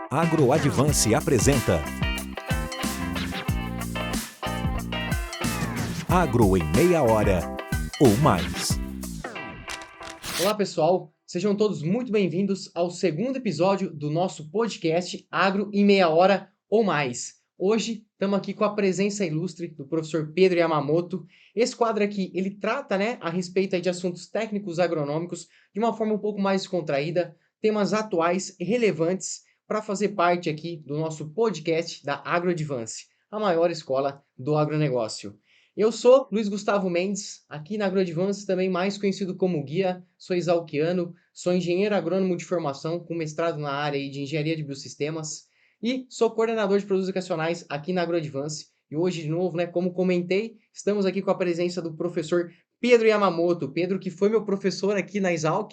AgroAdvance apresenta Agro em Meia Hora ou Mais. Olá pessoal, sejam todos muito bem-vindos ao segundo episódio do nosso podcast Agro em Meia Hora ou Mais. Hoje estamos aqui com a presença ilustre do professor Pedro Yamamoto. Esse quadro aqui, ele trata a respeito aí de assuntos técnicos agronômicos de uma forma um pouco mais descontraída, temas atuais e relevantes para fazer parte aqui do nosso podcast da AgroAdvance, a maior escola do agronegócio. Eu sou Luiz Gustavo Mendes, aqui na AgroAdvance, também mais conhecido como guia, sou exalquiano, sou engenheiro agrônomo de formação com mestrado na área de engenharia de biosistemas e sou coordenador de produtos educacionais aqui na AgroAdvance. E hoje, de novo, como comentei, estamos aqui com a presença do professor Pedro Yamamoto. Pedro, que foi meu professor aqui na Exalc,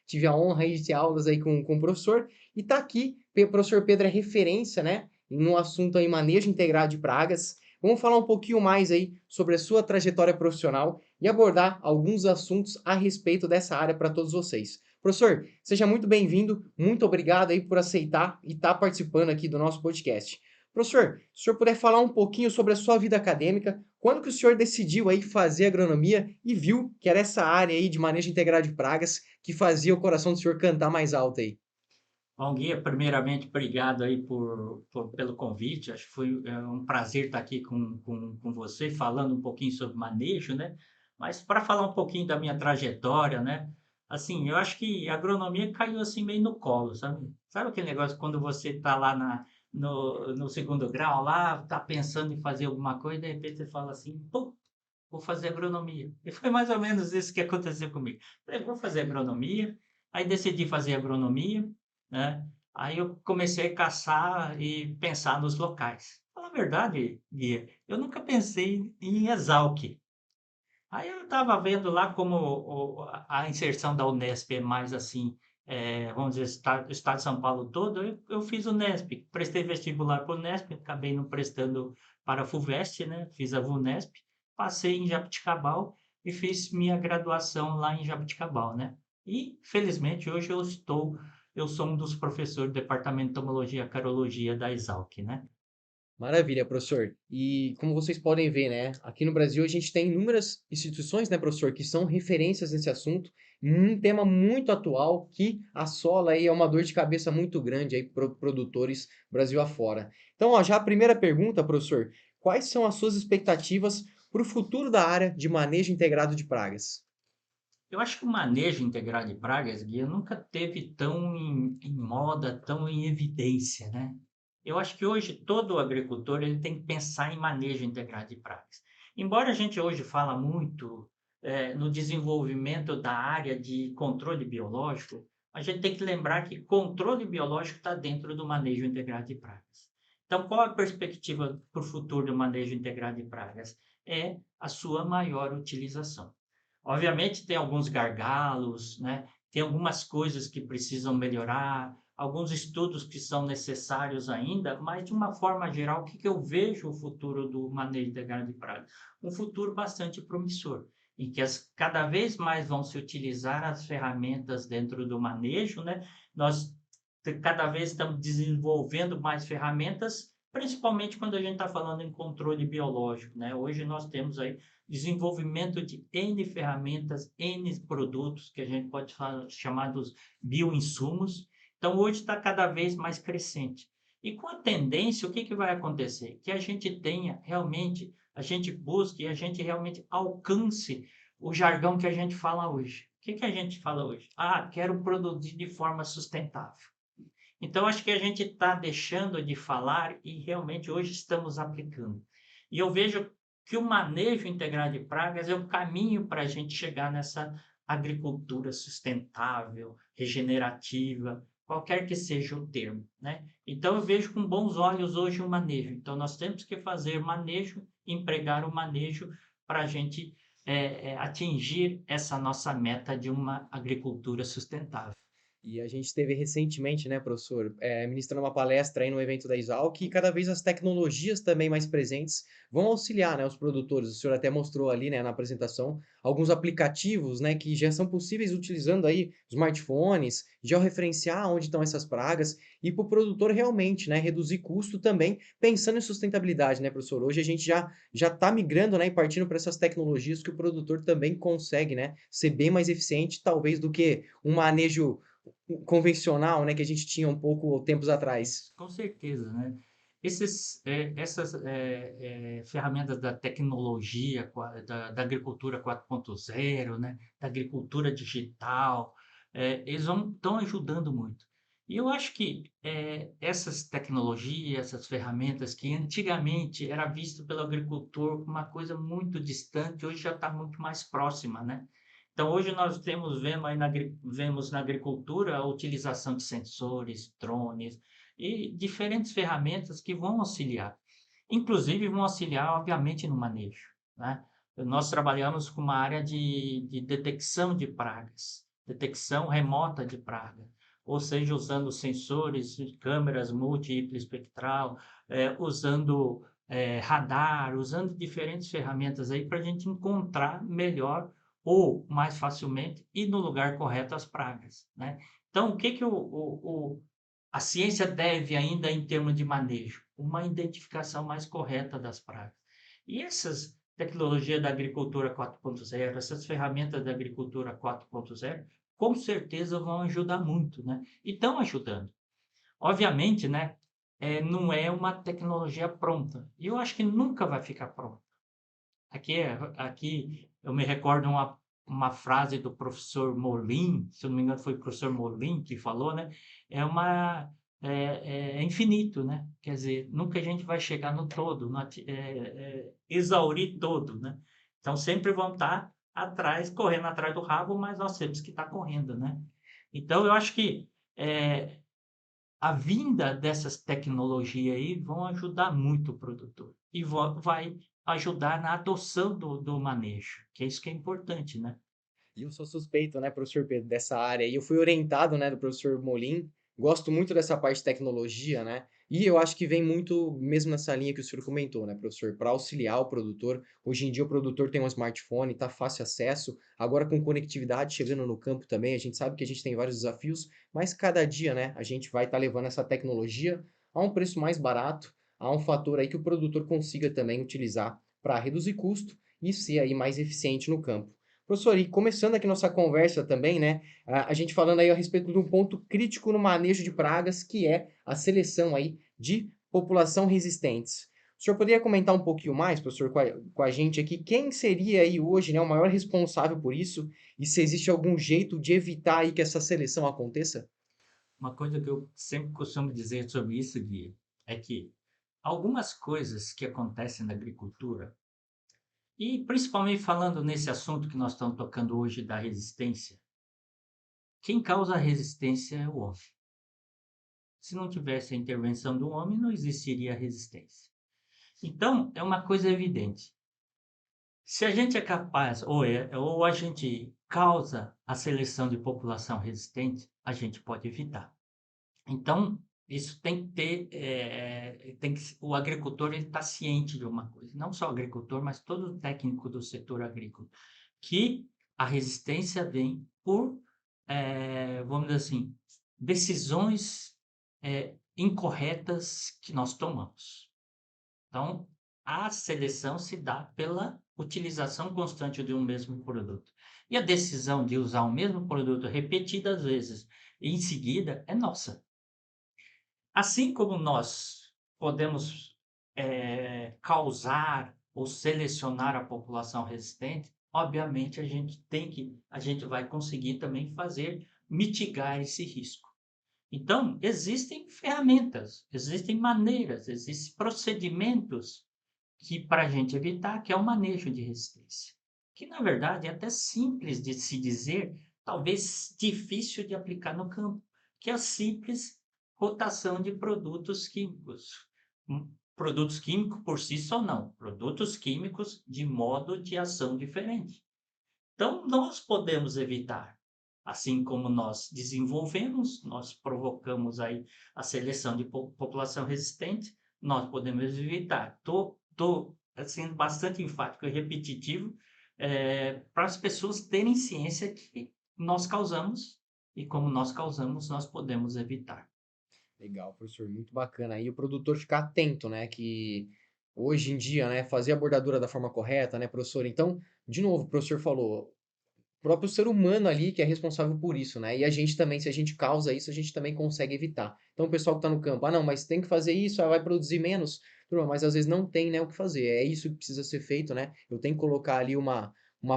tive a honra aí de ter aulas aí com o professor. E está aqui, o professor Pedro é referência, no assunto aí manejo integrado de pragas. Vamos falar um pouquinho mais aí sobre a sua trajetória profissional e abordar alguns assuntos a respeito dessa área para todos vocês. Professor, seja muito bem-vindo, muito obrigado aí por aceitar e estar participando aqui do nosso podcast. Professor, se o senhor puder falar um pouquinho sobre a sua vida acadêmica, quando que o senhor decidiu aí fazer agronomia e viu que era essa área aí de manejo integrado de pragas que fazia o coração do senhor cantar mais alto aí? Bom, Guia, primeiramente, obrigado aí pelo convite. Acho que foi um prazer estar aqui com você, falando um pouquinho sobre manejo, né? Mas para falar um pouquinho da minha trajetória, né? Assim, eu acho que a agronomia caiu assim meio no colo, sabe? Sabe aquele negócio quando você está lá no segundo grau, lá, está pensando em fazer alguma coisa, e de repente você fala assim, pô, vou fazer agronomia. E foi mais ou menos isso que aconteceu comigo. Falei, vou fazer agronomia, aí decidi fazer agronomia, né? Aí eu comecei a caçar e pensar nos locais. Falar a verdade, Guia, eu nunca pensei em Exalc. Aí eu estava vendo lá como a inserção da Unesp é mais assim, vamos dizer, o estado de São Paulo todo, eu fiz o Unesp, prestei vestibular para o Unesp, acabei não prestando para a FUVEST, né? Fiz a VUNESP, passei em Jaboticabal e fiz minha graduação lá em Jaboticabal, né? E, felizmente, hoje eu sou um dos professores do Departamento de Entomologia e Carologia da Exalc, né? Maravilha, professor. E como vocês podem ver, aqui no Brasil a gente tem inúmeras instituições, professor, que são referências nesse assunto, um tema muito atual que assola aí é uma dor de cabeça muito grande aí para produtores Brasil afora. Então, ó, já a primeira pergunta, professor, quais são as suas expectativas para o futuro da área de manejo integrado de pragas? Eu acho que o manejo integrado de pragas, Guia, nunca teve tão em moda, tão em evidência, né? Eu acho que hoje todo agricultor ele tem que pensar em manejo integrado de pragas. Embora a gente hoje fala muito no desenvolvimento da área de controle biológico, a gente tem que lembrar que controle biológico está dentro do manejo integrado de pragas. Então, qual a perspectiva para o futuro do manejo integrado de pragas? É a sua maior utilização. Obviamente tem alguns gargalos, né? Tem algumas coisas que precisam melhorar, alguns estudos que são necessários ainda, mas de uma forma geral, o que eu vejo o futuro do manejo integrado de pragas? Um futuro bastante promissor, em que cada vez mais vão se utilizar as ferramentas dentro do manejo, né? Nós cada vez estamos desenvolvendo mais ferramentas, principalmente quando a gente está falando em controle biológico, né? Hoje nós temos aí desenvolvimento de N ferramentas, N produtos que a gente pode chamar dos bioinsumos. Então, hoje está cada vez mais crescente. E com a tendência, o que vai acontecer? Que a gente tenha realmente, a gente busque e a gente realmente alcance o jargão que a gente fala hoje. O que a gente fala hoje? Ah, quero produzir de forma sustentável. Então, acho que a gente está deixando de falar e realmente hoje estamos aplicando. E eu vejo que o manejo integrado de pragas é o caminho para a gente chegar nessa agricultura sustentável, regenerativa, qualquer que seja o termo, né? Então, eu vejo com bons olhos hoje o manejo. Então, nós temos que fazer manejo, empregar o manejo para a gente atingir essa nossa meta de uma agricultura sustentável. E a gente teve recentemente, né, professor, ministrando uma palestra aí no evento da Exalc, que cada vez as tecnologias também mais presentes vão auxiliar, né, os produtores. O senhor até mostrou ali, né, na apresentação, alguns aplicativos, né, que já são possíveis utilizando aí smartphones, georreferenciar onde estão essas pragas e para o produtor realmente, né, reduzir custo também, pensando em sustentabilidade, né, professor? Hoje a gente já está migrando, né, e partindo para essas tecnologias que o produtor também consegue, né, ser bem mais eficiente, talvez, do que um manejo convencional, né, que a gente tinha um pouco tempos atrás. Com certeza, né? Essas ferramentas da tecnologia, da agricultura 4.0, né? Da agricultura digital, eles estão ajudando muito. E eu acho que essas tecnologias, essas ferramentas que antigamente era visto pelo agricultor como uma coisa muito distante, hoje já está muito mais próxima, né? Então, hoje nós vemos na agricultura a utilização de sensores, drones e diferentes ferramentas que vão auxiliar. Inclusive, vão auxiliar, obviamente, no manejo, né? Nós trabalhamos com uma área de detecção de pragas, detecção remota de praga, ou seja, usando sensores, câmeras multi-espectral, usando radar, usando diferentes ferramentas aí para a gente encontrar melhor ou mais facilmente e no lugar correto as pragas, né? Então, o que que a ciência deve ainda em termos de manejo? Uma identificação mais correta das pragas. E essas tecnologias da agricultura 4.0, essas ferramentas da agricultura 4.0, com certeza vão ajudar muito, né? E estão ajudando. Obviamente, né, não é uma tecnologia pronta. E eu acho que nunca vai ficar pronta. Aqui eu me recordo uma frase do professor Molin, se eu não me engano foi o professor Molin que falou, né? É infinito, né? Quer dizer, nunca a gente vai chegar no todo, exaurir todo, né? Então sempre vão estar atrás, correndo atrás do rabo, mas nós temos que estar correndo, né? Então eu acho que é, a vinda dessas tecnologias aí vão ajudar muito o produtor e vai ajudar na adoção do manejo, que é isso que é importante, né? E eu sou suspeito, né, professor Pedro, dessa área. E eu fui orientado, né, do professor Molim. Gosto muito dessa parte de tecnologia, né? E eu acho que vem muito mesmo nessa linha que o senhor comentou, né, professor? Para auxiliar o produtor. Hoje em dia o produtor tem um smartphone, tá fácil acesso. Agora com conectividade chegando no campo também, a gente sabe que a gente tem vários desafios, mas cada dia, né, a gente vai estar levando essa tecnologia a um preço mais barato, a um fator aí que o produtor consiga também utilizar para reduzir custo e ser aí mais eficiente no campo. Professor, e começando aqui nossa conversa também, né? A gente falando aí a respeito de um ponto crítico no manejo de pragas, que é a seleção aí de população resistentes. O senhor poderia comentar um pouquinho mais, professor, com a gente aqui, quem seria aí hoje, né, o maior responsável por isso? E se existe algum jeito de evitar aí que essa seleção aconteça? Uma coisa que eu sempre costumo dizer sobre isso, Gui, é que algumas coisas que acontecem na agricultura, e principalmente falando nesse assunto que nós estamos tocando hoje da resistência, quem causa a resistência é o homem. Se não tivesse a intervenção do homem, não existiria resistência. Então, é uma coisa evidente. Se a gente é capaz, ou a gente causa a seleção de população resistente, a gente pode evitar. Então, isso tem que ter, o agricultor está ciente de uma coisa, não só o agricultor, mas todo o técnico do setor agrícola, que a resistência vem por, vamos dizer assim, decisões incorretas que nós tomamos. Então, a seleção se dá pela utilização constante de um mesmo produto. E a decisão de usar o mesmo produto repetidas vezes e em seguida é nossa. Assim como nós podemos causar ou selecionar a população resistente, obviamente a gente vai conseguir também fazer mitigar esse risco. Então, existem ferramentas, existem maneiras, existem procedimentos que para a gente evitar, que é o manejo de resistência. Que na verdade é até simples de se dizer, talvez difícil de aplicar no campo, que é a simples rotação de produtos químicos. Produtos químicos por si só não, produtos químicos de modo de ação diferente. Então, nós podemos evitar. Assim como nós desenvolvemos, nós provocamos aí a seleção de população resistente, nós podemos evitar. Estou sendo bastante enfático e repetitivo, para as pessoas terem ciência que nós causamos e como nós causamos, nós podemos evitar. Legal, professor, muito bacana. Aí o produtor ficar atento, né, que hoje em dia, né, fazer a bordadura da forma correta, né, professor? Então, de novo, o professor falou, o próprio ser humano ali que é responsável por isso, né? E a gente também, se a gente causa isso, a gente também consegue evitar. Então, o pessoal que está no campo, ah, não, mas tem que fazer isso, vai produzir menos. Turma, mas às vezes não tem, né, o que fazer. É isso que precisa ser feito, né? Eu tenho que colocar ali uma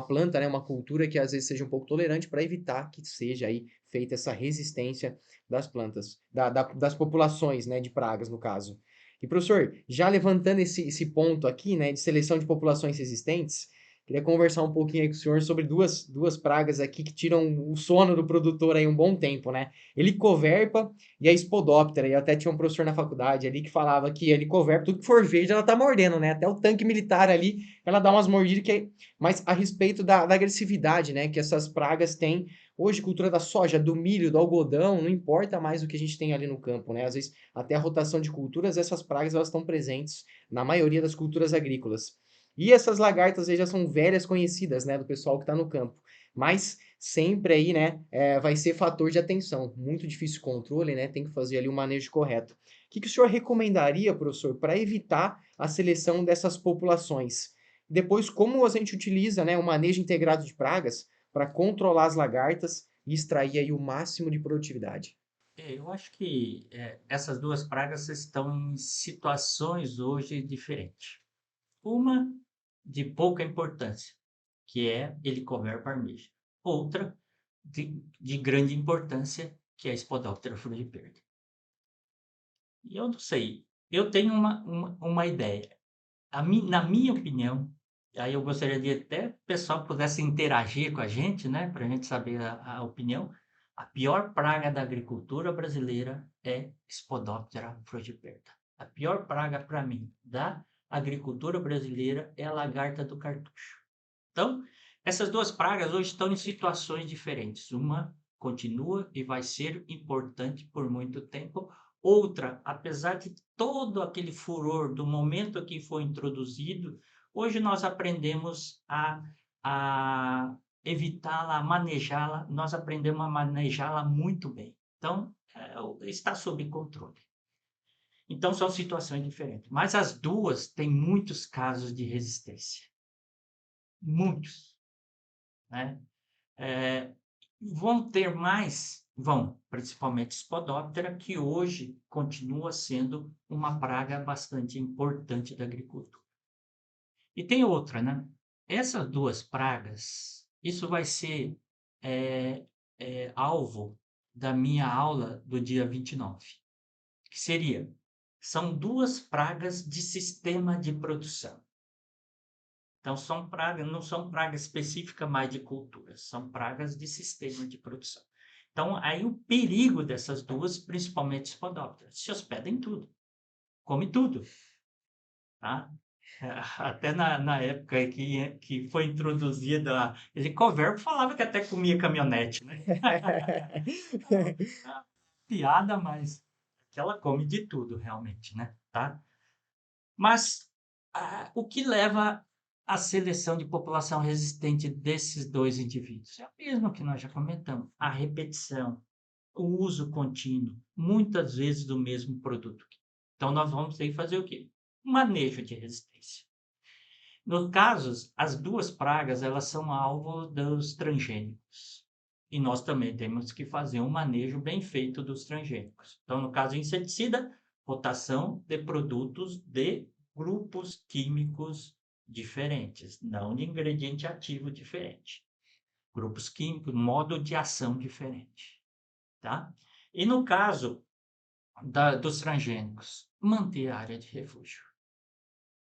planta, né, uma cultura que às vezes seja um pouco tolerante para evitar que seja aí feita essa resistência das plantas, das populações, né, de pragas, no caso. E, professor, já levantando esse ponto aqui, né, de seleção de populações resistentes, queria conversar um pouquinho aí com o senhor sobre duas pragas aqui que tiram o sono do produtor aí um bom tempo, né? Helicoverpa e a Spodoptera. E eu até tinha um professor na faculdade ali que falava que a Helicoverpa, tudo que for verde, ela tá mordendo, né? Até o tanque militar ali, ela dá umas mordidas que é... Mas a respeito da agressividade, né, que essas pragas têm. Hoje, cultura da soja, do milho, do algodão, não importa mais o que a gente tem ali no campo, né? Às vezes, até a rotação de culturas, essas pragas elas estão presentes na maioria das culturas agrícolas. E essas lagartas aí já são velhas conhecidas, né, do pessoal que está no campo. Mas sempre aí, né, vai ser fator de atenção. Muito difícil o controle, né, tem que fazer ali o manejo correto. O que o senhor recomendaria, professor, para evitar a seleção dessas populações? Depois, como a gente utiliza, né, o manejo integrado de pragas para controlar as lagartas e extrair aí o máximo de produtividade? Eu acho que essas duas pragas estão em situações hoje diferentes. Uma de pouca importância, que é Helicoverpa parmeja. Outra de grande importância, que é a Spodoptera frugiperda. E eu não sei, eu tenho uma ideia. Na minha opinião, aí eu gostaria de até o pessoal pudesse interagir com a gente, né, para a gente saber a opinião. A pior praga da agricultura brasileira é Spodoptera frugiperda. A pior praga para mim da agricultura brasileira é a lagarta do cartucho. Então, essas duas pragas hoje estão em situações diferentes. Uma continua e vai ser importante por muito tempo. Outra, apesar de todo aquele furor do momento que foi introduzido, hoje nós aprendemos a evitá-la, a manejá-la, nós aprendemos a manejá-la muito bem. Então, está sob controle. Então, são situações diferentes. Mas as duas têm muitos casos de resistência. Muitos, né? Vão ter mais, principalmente Spodoptera, que hoje continua sendo uma praga bastante importante da agricultura. E tem outra, né? Essas duas pragas, isso vai ser alvo da minha aula do dia 29, que são duas pragas de sistema de produção. Então, são pragas, não são pragas específicas mais de culturas, são pragas de sistema de produção. Então, aí o perigo dessas duas, principalmente Spodoptera, se hospeda em tudo, come tudo. Tá? Até na época que foi introduzida a Helicoverpa, falava que até comia caminhonete, né? Piada, mas que ela come de tudo, realmente, né? Tá? Mas o que leva à seleção de população resistente desses dois indivíduos? É o mesmo que nós já comentamos, a repetição, o uso contínuo, muitas vezes do mesmo produto. Então, nós vamos ter que fazer o quê? Manejo de resistência. No caso, as duas pragas, elas são alvo dos transgênicos. E nós também temos que fazer um manejo bem feito dos transgênicos. Então, no caso inseticida, rotação de produtos de grupos químicos diferentes, não de ingrediente ativo diferente. Grupos químicos, modo de ação diferente. Tá? E no caso dos transgênicos, manter a área de refúgio.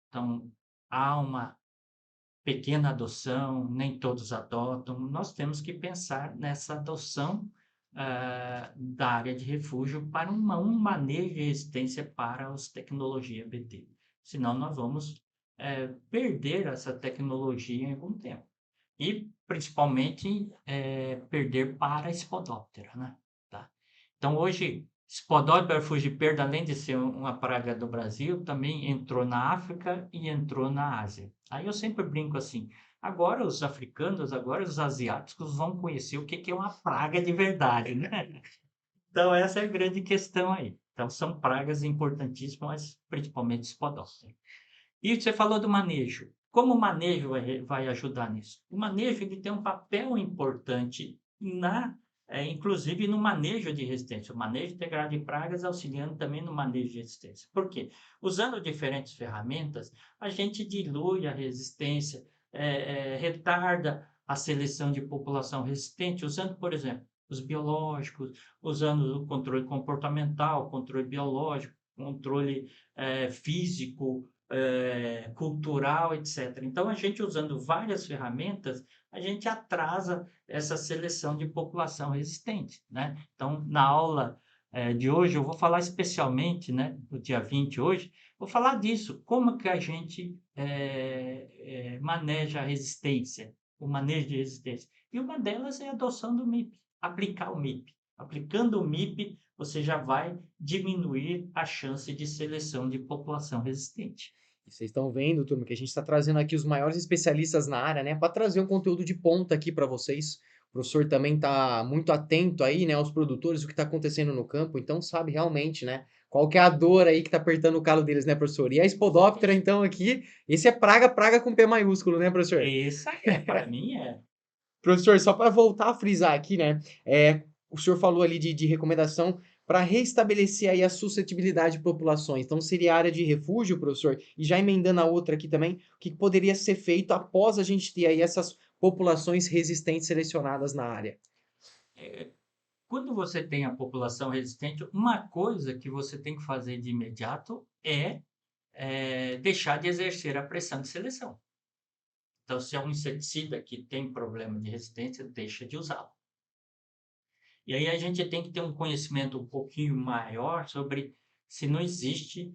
Então, há uma pequena adoção, nem todos adotam. Nós temos que pensar nessa adoção da área de refúgio para um manejo de resistência para as tecnologias BT. Senão, nós vamos perder essa tecnologia em algum tempo. e principalmente perder para a Spodoptera, né? Tá? Então hoje, Spodoptera fugiperda, além de ser uma praga do Brasil, também entrou na África e entrou na Ásia. Aí eu sempre brinco assim, agora os africanos, agora os asiáticos vão conhecer o que que é uma praga de verdade, né? Então essa é a grande questão aí. Então são pragas importantíssimas, mas principalmente Spodoptera. E você falou do manejo. Como o manejo vai ajudar nisso? O manejo ele tem um papel importante inclusive no manejo de resistência. O manejo integrado de pragas auxiliando também no manejo de resistência. Por quê? Usando diferentes ferramentas, a gente dilui a resistência, retarda a seleção de população resistente, usando, por exemplo, os biológicos, usando o controle comportamental, controle biológico, controle físico, cultural, etc. Então, a gente usando várias ferramentas, a gente atrasa essa seleção de população resistente, né? Então, na aula de hoje, eu vou falar especialmente, né, no dia 20 hoje, vou falar disso, como que a gente maneja a resistência, o manejo de resistência. E uma delas é a adoção do MIP, aplicar o MIP. Aplicando o MIP, você já vai diminuir a chance de seleção de população resistente. E vocês estão vendo, turma, que a gente está trazendo aqui os maiores especialistas na área, né, para trazer um conteúdo de ponta aqui para vocês. O professor também está muito atento aí, né, aos produtores, o que está acontecendo no campo, então sabe realmente, né, qual que é a dor aí que está apertando o calo deles, né, professor? E a Spodoptera, então, aqui, esse é praga, praga com P maiúsculo, né, professor? Essa para mim, Professor, só para voltar a frisar aqui, né? O senhor falou ali de recomendação para restabelecer aí a suscetibilidade de populações. Então, seria a área de refúgio, professor? E já emendando a outra aqui também, o que poderia ser feito após a gente ter aí essas populações resistentes selecionadas na área? Quando você tem a população resistente, uma coisa que você tem que fazer de imediato é deixar de exercer a pressão de seleção. Então, se é um inseticida que tem problema de resistência, deixa de usá-lo. E aí a gente tem que ter um conhecimento um pouquinho maior sobre se não existe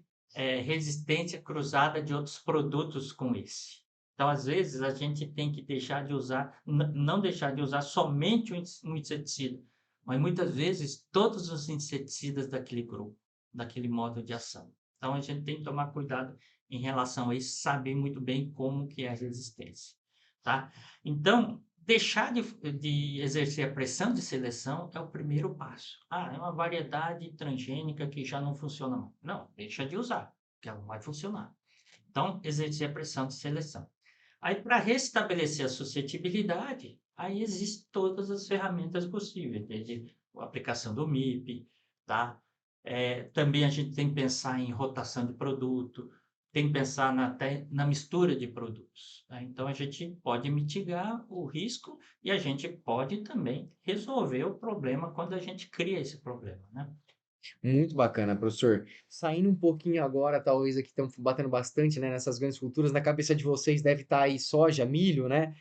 resistência cruzada de outros produtos com esse. Então, às vezes, a gente tem que deixar de usar, não deixar de usar somente um inseticida, mas muitas vezes todos os inseticidas daquele grupo, daquele modo de ação. Então, a gente tem que tomar cuidado em relação a isso, saber muito bem como que é a resistência, tá? Então, deixar de exercer a pressão de seleção é o primeiro passo. Ah, é uma variedade transgênica que já não funciona mais. Não, deixa de usar, que ela não vai funcionar. Então, exercer a pressão de seleção. Aí, para restabelecer a suscetibilidade, aí existem todas as ferramentas possíveis, desde a aplicação do MIP, tá? Também a gente tem que pensar em rotação de produto, tem que pensar até na mistura de produtos, tá? Então, a gente pode mitigar o risco e a gente pode também resolver o problema quando a gente cria esse problema, né? Muito bacana, professor. Saindo um pouquinho agora, talvez aqui estamos batendo bastante, né, nessas grandes culturas. Na cabeça de vocês deve estar aí soja, milho, né?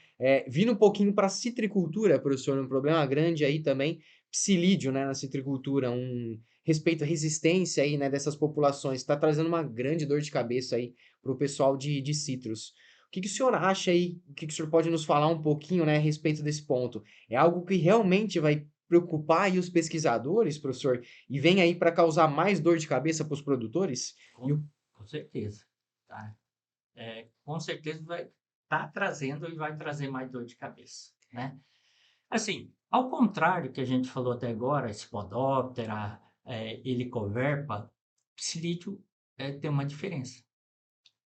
Vindo um pouquinho para a citricultura, professor, um problema grande aí também, psilídeo, né, na citricultura, um respeito à resistência aí, né, dessas populações. Está trazendo uma grande dor de cabeça aí para o pessoal de citros. O que que o senhor acha aí? O que que o senhor pode nos falar um pouquinho, né, a respeito desse ponto? É algo que realmente vai preocupar aí os pesquisadores, professor? E vem aí para causar mais dor de cabeça para os produtores? Com certeza, tá? Com certeza vai estar trazendo e vai trazer mais dor de cabeça, né? Assim, ao contrário que a gente falou até agora, Spodoptera, Helicoverpa, Psilídeo tem uma diferença.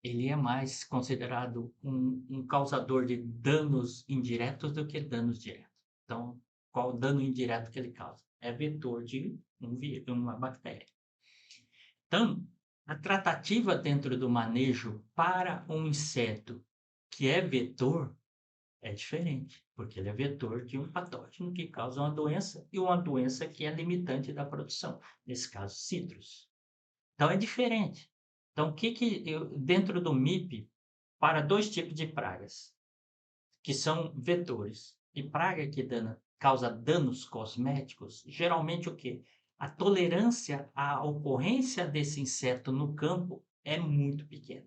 Ele é mais considerado um causador de danos indiretos do que danos diretos. Então, qual o dano indireto que ele causa? É vetor de uma bactéria. Então, a tratativa dentro do manejo para um inseto que é vetor é diferente, porque ele é vetor de um patógeno que causa uma doença e uma doença que é limitante da produção, nesse caso, citros. Então, é diferente. Então, dentro do MIP, para dois tipos de pragas, que são vetores, e praga que causa danos cosméticos, geralmente o quê? A tolerância à ocorrência desse inseto no campo é muito pequena.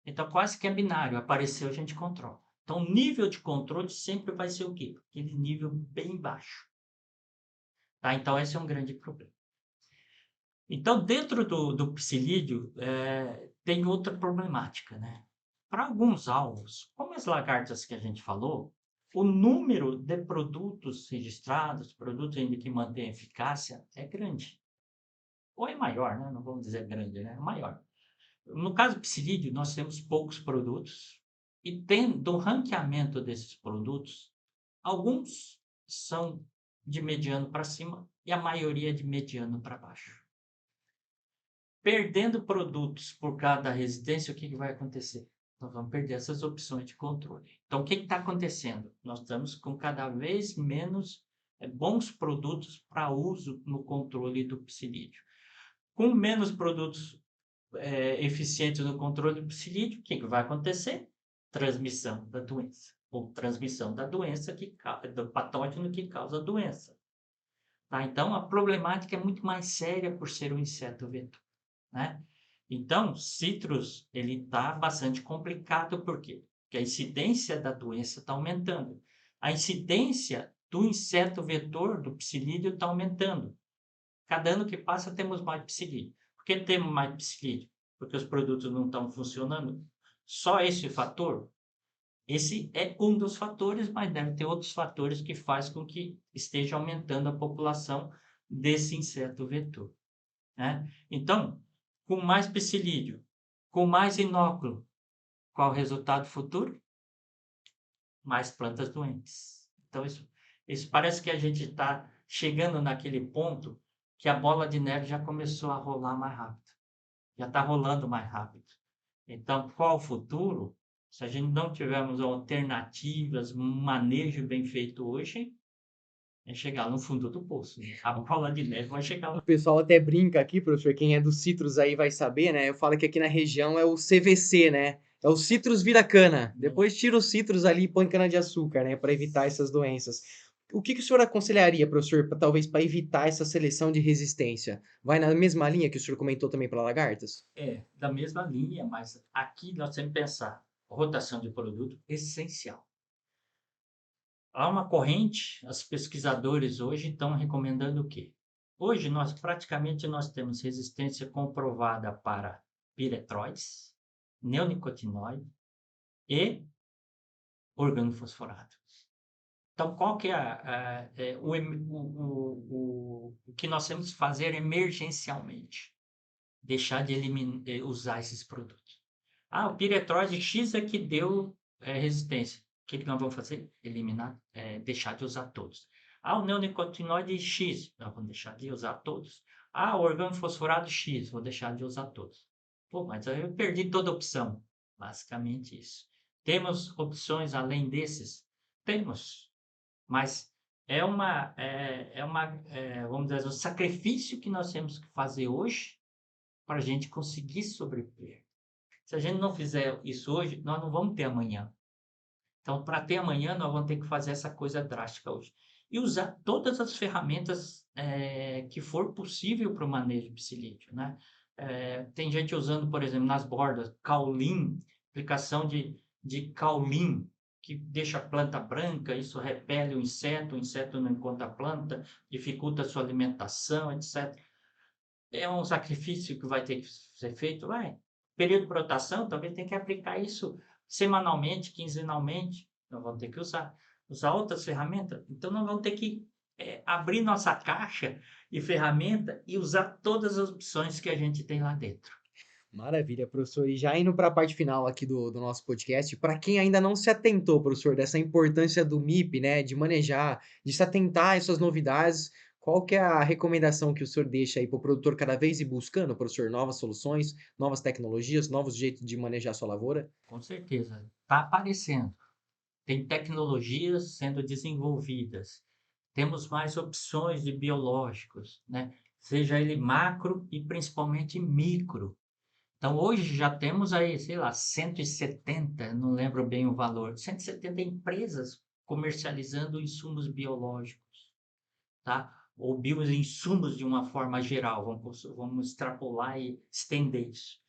Então, quase que é binário. Apareceu, a gente controla. Então, o nível de controle sempre vai ser o quê? Aquele nível bem baixo. Tá? Então, esse é um grande problema. Então, dentro do psilídeo, tem outra problemática, né? Para alguns alvos, como as lagartas que a gente falou, o número de produtos registrados, produtos ainda que mantêm eficácia, é grande. Ou é maior, né? Não vamos dizer grande, né? É maior. No caso do psilídeo, nós temos poucos produtos e do ranqueamento desses produtos, alguns são de mediano para cima e a maioria de mediano para baixo. Perdendo produtos por cada residência, o que vai acontecer? Nós vamos perder essas opções de controle. Então, o que está acontecendo? Nós estamos com cada vez menos bons produtos para uso no controle do psilídeo. Com menos produtos eficientes no controle do psilídeo, o que vai acontecer? Transmissão da doença. Ou transmissão da doença, do patógeno que causa a doença. Tá? Então, a problemática é muito mais séria por ser um inseto vetor. Né? Então, citrus, ele está bastante complicado, por quê? Porque a incidência da doença está aumentando. A incidência do inseto vetor, do psilídeo, está aumentando. Cada ano que passa, temos mais psilídeo. Por que temos mais psilídeo? Porque os produtos não estão funcionando. Só esse fator? Esse é um dos fatores, mas deve ter outros fatores que fazem com que esteja aumentando a população desse inseto vetor. Né? Então, com mais psilídeo, com mais inóculo, qual o resultado futuro? Mais plantas doentes. Então, isso parece que a gente está chegando naquele ponto que a bola de neve já começou a rolar mais rápido. Já está rolando mais rápido. Então, qual o futuro? Se a gente não tivermos alternativas, um manejo bem feito hoje, é chegar no fundo do poço. A bola de neve vai chegar lá. O pessoal até brinca aqui, professor, quem é do Citrus aí vai saber, né? Eu falo que aqui na região é o CVC, né? É o Citrus vira cana. Depois tira o Citrus ali e põe cana-de-açúcar, né? Para evitar essas doenças. O que o senhor aconselharia, professor, talvez para evitar essa seleção de resistência? Vai na mesma linha que o senhor comentou também para lagartas? Da mesma linha, mas aqui nós temos que pensar rotação de produto essencial. Há uma corrente, os pesquisadores hoje estão recomendando o quê? Hoje praticamente nós temos resistência comprovada para piretroides, neonicotinoide e organofosforados. Então, qual que é o que nós temos que fazer emergencialmente? Deixar de usar esses produtos. O piretroide X é que deu resistência. O que nós vamos fazer? Eliminar, deixar de usar todos. O neonicotinoide X, nós vamos deixar de usar todos. O organofosforado X, vou deixar de usar todos. Pô, mas aí eu perdi toda a opção. Basicamente isso. Temos opções além desses? Temos. Mas vamos dizer, um sacrifício que nós temos que fazer hoje para a gente conseguir sobreviver. Se a gente não fizer isso hoje, nós não vamos ter amanhã. Então, para ter amanhã, nós vamos ter que fazer essa coisa drástica hoje. E usar todas as ferramentas que for possível para o manejo de psilídeo. Né? Tem gente usando, por exemplo, nas bordas, caulin, aplicação de caulin, que deixa a planta branca, isso repele o inseto não encontra a planta, dificulta a sua alimentação, etc. É um sacrifício que vai ter que ser feito? Vai. Período de rotação, talvez tenha que aplicar isso semanalmente, quinzenalmente. Nós vamos ter que usar outras ferramentas. Então, nós vamos ter que abrir nossa caixa de ferramenta e usar todas as opções que a gente tem lá dentro. Maravilha, professor. E já indo para a parte final aqui do nosso podcast, para quem ainda não se atentou, professor, dessa importância do MIP, né, de manejar, de se atentar a essas novidades, qual que é a recomendação que o senhor deixa aí para o produtor cada vez ir buscando, professor, novas soluções, novas tecnologias, novos jeitos de manejar sua lavoura? Com certeza. Está aparecendo. Tem tecnologias sendo desenvolvidas. Temos mais opções de biológicos, né? Seja ele macro e principalmente micro. Então, hoje já temos aí, sei lá, 170, não lembro bem o valor, 170 empresas comercializando insumos biológicos, tá? Ou bioinsumos de uma forma geral, vamos extrapolar e estender isso.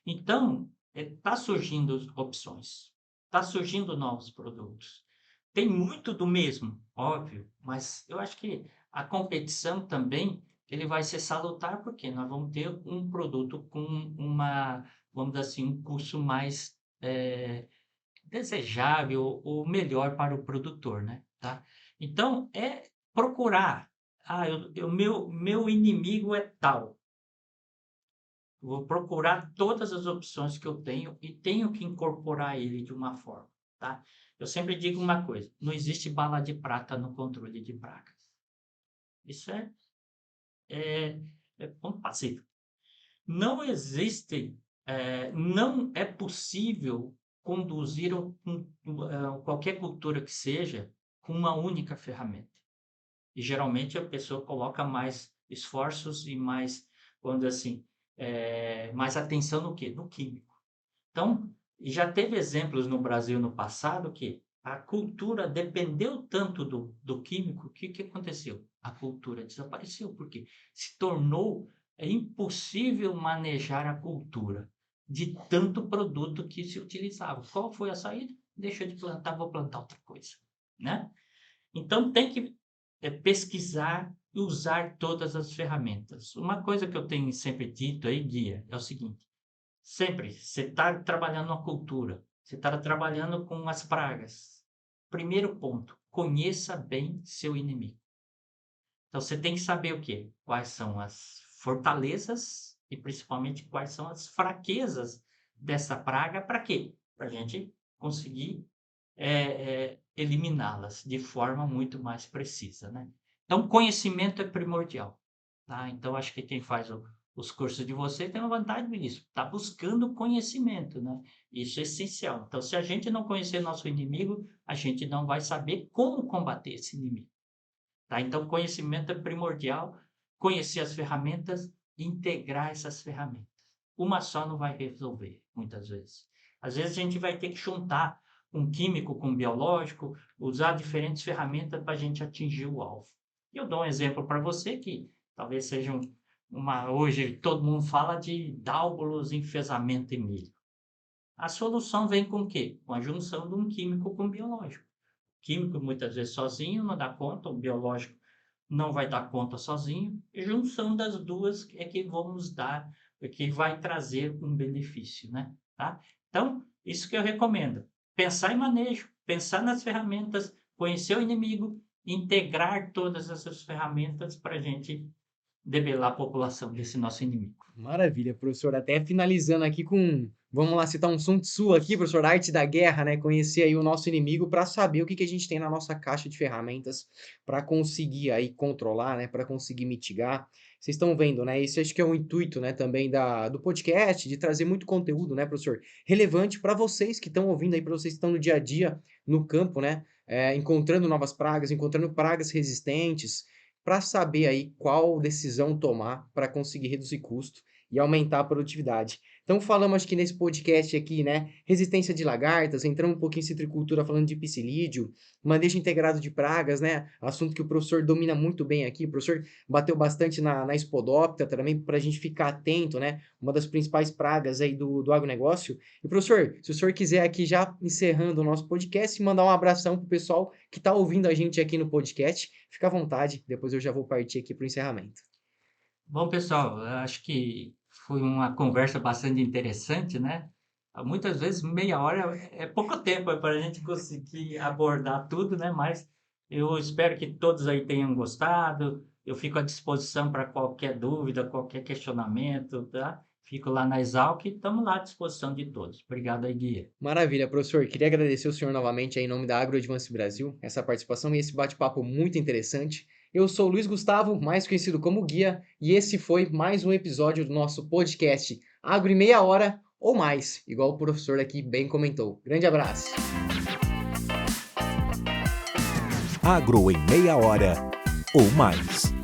Então, está surgindo opções. Está surgindo novos produtos. Tem muito do mesmo, óbvio, mas eu acho que a competição também ele vai ser salutar, porque nós vamos ter um produto com vamos dizer assim, um custo mais desejável ou melhor para o produtor, né? Tá? Então, é procurar. Meu inimigo é tal. Vou procurar todas as opções que eu tenho e tenho que incorporar ele de uma forma, tá? Eu sempre digo uma coisa: não existe bala de prata no controle de pragas. Isso é ponto pacífico. Não existe, não é possível conduzir qualquer cultura que seja com uma única ferramenta. E geralmente a pessoa coloca mais esforços e mais, vamos dizer assim, mais atenção no quê? No químico. Então, já teve exemplos no Brasil no passado que a cultura dependeu tanto do químico, o que aconteceu? A cultura desapareceu, porque se tornou impossível manejar a cultura de tanto produto que se utilizava. Qual foi a saída? Deixa de plantar, vou plantar outra coisa, né? Então, tem que pesquisar e usar todas as ferramentas. Uma coisa que eu tenho sempre dito aí, guia, é o seguinte: sempre, você está trabalhando na cultura, você está trabalhando com as pragas. Primeiro ponto, conheça bem seu inimigo. Então, você tem que saber o quê? Quais são as fortalezas e, principalmente, quais são as fraquezas dessa praga. Para quê? Para a gente conseguir eliminá-las de forma muito mais precisa, né? Então, conhecimento é primordial, tá? Então, acho que quem faz os cursos de você tem uma vantagem nisso, está buscando conhecimento, né? Isso é essencial. Então, se a gente não conhecer nosso inimigo, a gente não vai saber como combater esse inimigo, tá? Então, conhecimento é primordial, conhecer as ferramentas, integrar essas ferramentas. Uma só não vai resolver, muitas vezes. Às vezes a gente vai ter que juntar um químico com um biológico, usar diferentes ferramentas para a gente atingir o alvo. E eu dou um exemplo para você que talvez seja hoje todo mundo fala de dálbulos, enfesamento e milho. A solução vem com o quê? Com a junção de um químico com um biológico. O químico muitas vezes sozinho não dá conta, o biológico não vai dar conta sozinho, e junção das duas é que vamos dar, que vai trazer um benefício, né? Tá? Então, isso que eu recomendo. Pensar em manejo, pensar nas ferramentas, conhecer o inimigo, integrar todas essas ferramentas para a gente debelar a população desse nosso inimigo. Maravilha, professor. Até finalizando aqui vamos lá citar um Sun Tzu aqui, professor, Arte da Guerra, né? Conhecer aí o nosso inimigo para saber o que a gente tem na nossa caixa de ferramentas para conseguir aí controlar, né? Para conseguir mitigar. Vocês estão vendo, né? Esse acho que é o intuito, né? Também do podcast, de trazer muito conteúdo, né, professor? Relevante para vocês que estão ouvindo aí, para vocês que estão no dia a dia, no campo, né? Encontrando novas pragas, encontrando pragas resistentes, para saber aí qual decisão tomar para conseguir reduzir custo e aumentar a produtividade. Então falamos acho que nesse podcast aqui, né, resistência de lagartas, entramos um pouquinho em citricultura falando de psilídeo, manejo integrado de pragas, né, assunto que o professor domina muito bem aqui, o professor bateu bastante na Spodoptera também para a gente ficar atento, né, uma das principais pragas aí do agronegócio. E professor, se o senhor quiser aqui já encerrando o nosso podcast, mandar um abração pro pessoal que está ouvindo a gente aqui no podcast, fica à vontade, depois eu já vou partir aqui para o encerramento. Bom, pessoal, eu acho que foi uma conversa bastante interessante, né? Muitas vezes meia hora é pouco tempo para a gente conseguir abordar tudo, né? Mas eu espero que todos aí tenham gostado. Eu fico à disposição para qualquer dúvida, qualquer questionamento, tá? Fico lá na Exalc e estamos lá à disposição de todos. Obrigado aí, Guia. Maravilha, professor. Queria agradecer o senhor novamente aí em nome da AgroAdvance Brasil, essa participação e esse bate-papo muito interessante. Eu sou o Luiz Gustavo, mais conhecido como Guia, e esse foi mais um episódio do nosso podcast Agro em Meia Hora ou mais, igual o professor aqui bem comentou. Grande abraço. Agro em Meia Hora ou mais.